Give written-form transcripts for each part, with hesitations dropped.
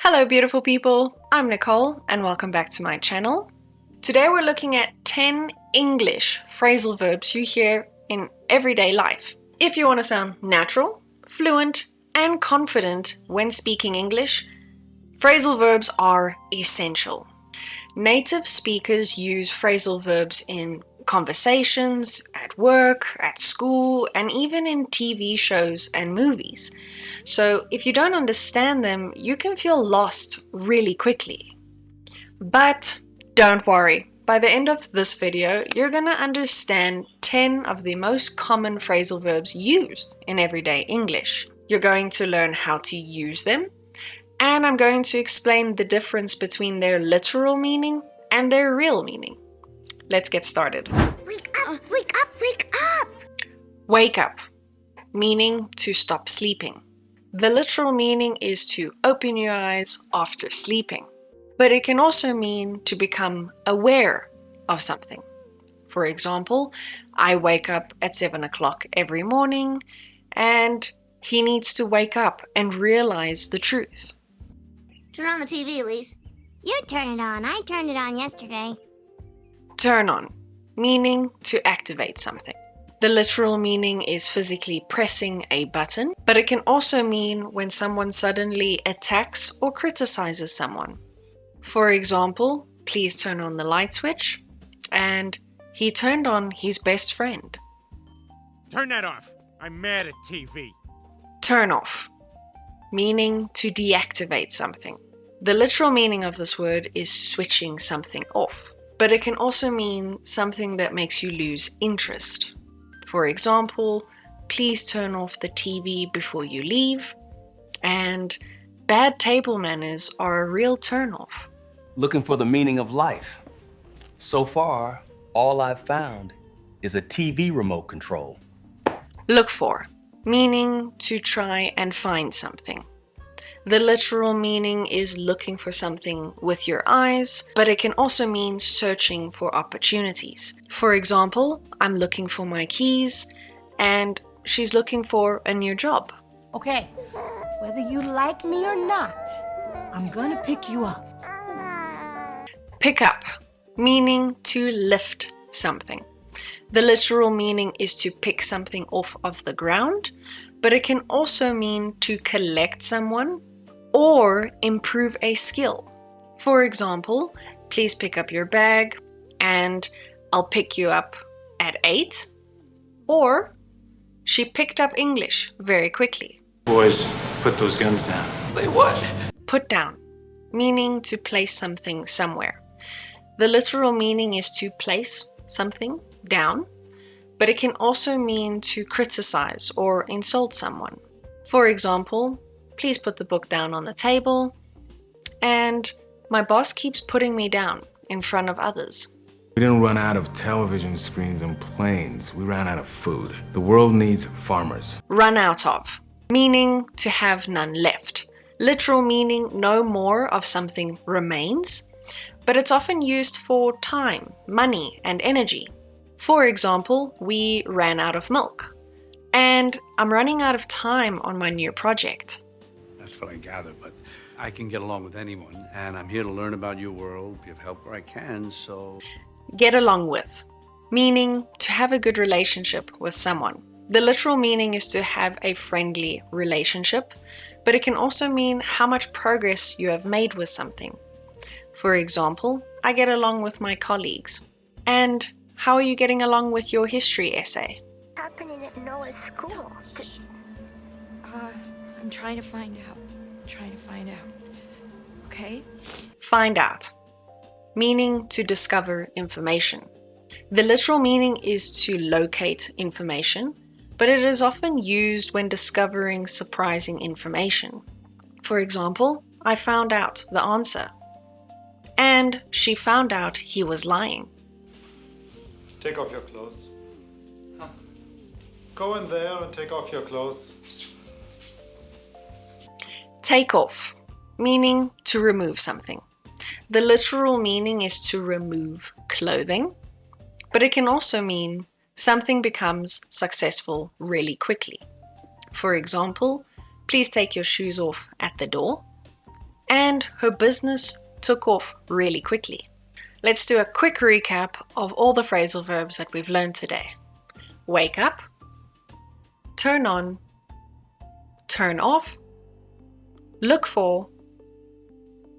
Hello beautiful people, I'm Nicole and welcome back to my channel. Today we're looking at 10 English phrasal verbs you hear in everyday life. If you want to sound natural, fluent and confident when speaking English, phrasal verbs are essential. Native speakers use phrasal verbs in conversations, at work, at school, and even in TV shows and movies. So if you don't understand them, you can feel lost really quickly. But don't worry, by the end of this video, you're gonna understand 10 of the most common phrasal verbs used in everyday English. You're going to learn how to use them, and I'm going to explain the difference between their literal meaning and their real meaning. Let's get started. Wake up, wake up, wake up! Wake up, meaning to stop sleeping. The literal meaning is to open your eyes after sleeping, but it can also mean to become aware of something. For example, I wake up at 7 o'clock every morning, and he needs to wake up and realize the truth. Turn on the TV, Elise. You turn it on. I turned it on yesterday. Turn on, meaning to activate something. The literal meaning is physically pressing a button, but it can also mean when someone suddenly attacks or criticizes someone. For example, please turn on the light switch, and he turned on his best friend. Turn that off. I'm mad at TV. Turn off, meaning to deactivate something. The literal meaning of this word is switching something off, but it can also mean something that makes you lose interest. For example, please turn off the TV before you leave, and bad table manners are a real turn-off. Looking for the meaning of life. So far, all I've found is a TV remote control. Look for, meaning to try and find something. The literal meaning is looking for something with your eyes, but it can also mean searching for opportunities. For example, I'm looking for my keys, and she's looking for a new job. Okay, whether you like me or not, I'm gonna pick you up. Pick up, meaning to lift something. The literal meaning is to pick something off of the ground, but it can also mean to collect someone or improve a skill. For example, please pick up your bag and I'll pick you up at 8. Or she picked up English very quickly. Boys, put those guns down. Say what? Put down, meaning to place something somewhere. The literal meaning is to place something down, but it can also mean to criticize or insult someone. For example, please put the book down on the table, and my boss keeps putting me down in front of others. We didn't run out of television screens and planes. We ran out of food. The world needs farmers. Run out of, meaning to have none left. Literal meaning no more of something remains, but it's often used for time, money, and energy. For example, we ran out of milk, and I'm running out of time on my new project. That's what I gather, but I can get along with anyone, and I'm here to learn about your world, give help where I can, so... Get along with, meaning to have a good relationship with someone. The literal meaning is to have a friendly relationship, but it can also mean how much progress you have made with something. For example, I get along with my colleagues. And how are you getting along with your history essay? Happening at Noah's school. I'm trying to find out. Okay? Find out, meaning to discover information. The literal meaning is to locate information, but it is often used when discovering surprising information. For example, I found out the answer. And she found out he was lying. Take off your clothes. Go in there and take off your clothes. Take off, meaning to remove something. The literal meaning is to remove clothing, but it can also mean something becomes successful really quickly. For example, please take your shoes off at the door. and her business took off really quickly. Let's do a quick recap of all the phrasal verbs that we've learned today. Wake up, turn on, turn off, look for,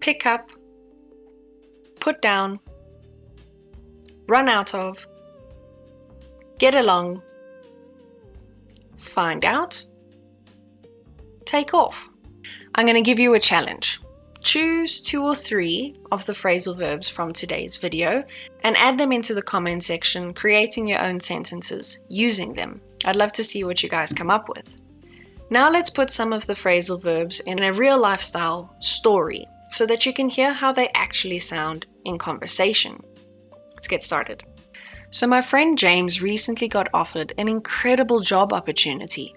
pick up, put down, run out of, get along, find out, take off. I'm going to give you a challenge. Choose 2 or 3 of the phrasal verbs from today's video and add them into the comment section, creating your own sentences using them. I'd love to see what you guys come up with. Now let's put some of the phrasal verbs in a real lifestyle story so that you can hear how they actually sound in conversation. Let's get started. So my friend James recently got offered an incredible job opportunity.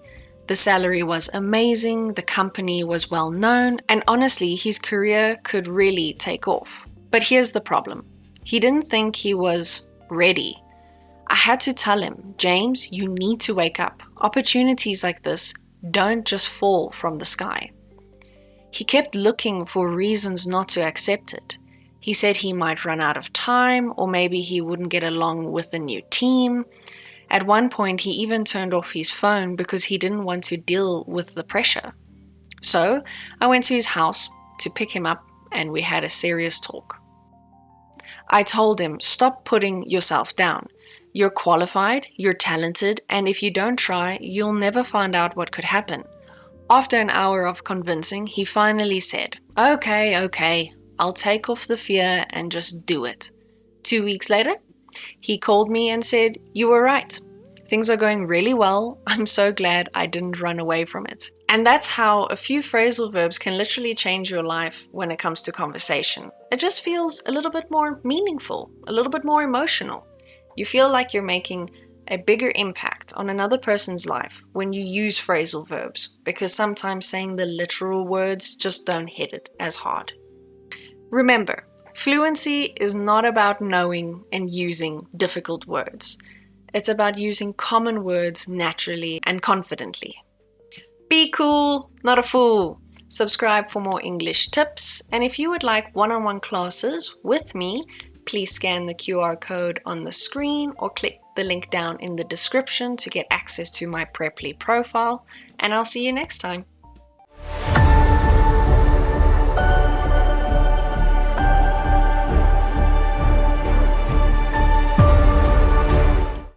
The salary was amazing, the company was well known, and honestly, his career could really take off. But here's the problem. He didn't think he was ready. I had to tell him, James, you need to wake up. Opportunities like this don't just fall from the sky. He kept looking for reasons not to accept it. He said he might run out of time, or maybe he wouldn't get along with the new team. At one point, he even turned off his phone because he didn't want to deal with the pressure. So I went to his house to pick him up and we had a serious talk. I told him, stop putting yourself down. You're qualified, you're talented, and if you don't try, you'll never find out what could happen. After an hour of convincing, he finally said, Okay, I'll take off the fear and just do it. 2 weeks later, he called me and said, you were right. Things are going really well. I'm so glad I didn't run away from it. And that's how a few phrasal verbs can literally change your life when it comes to conversation. It just feels a little bit more meaningful, a little bit more emotional. You feel like you're making a bigger impact on another person's life when you use phrasal verbs, because sometimes saying the literal words just don't hit it as hard. Remember, fluency is not about knowing and using difficult words. It's about using common words naturally and confidently. Be cool, not a fool. Subscribe for more English tips. And if you would like one-on-one classes with me, please scan the QR code on the screen or click the link down in the description to get access to my Preply profile. And I'll see you next time.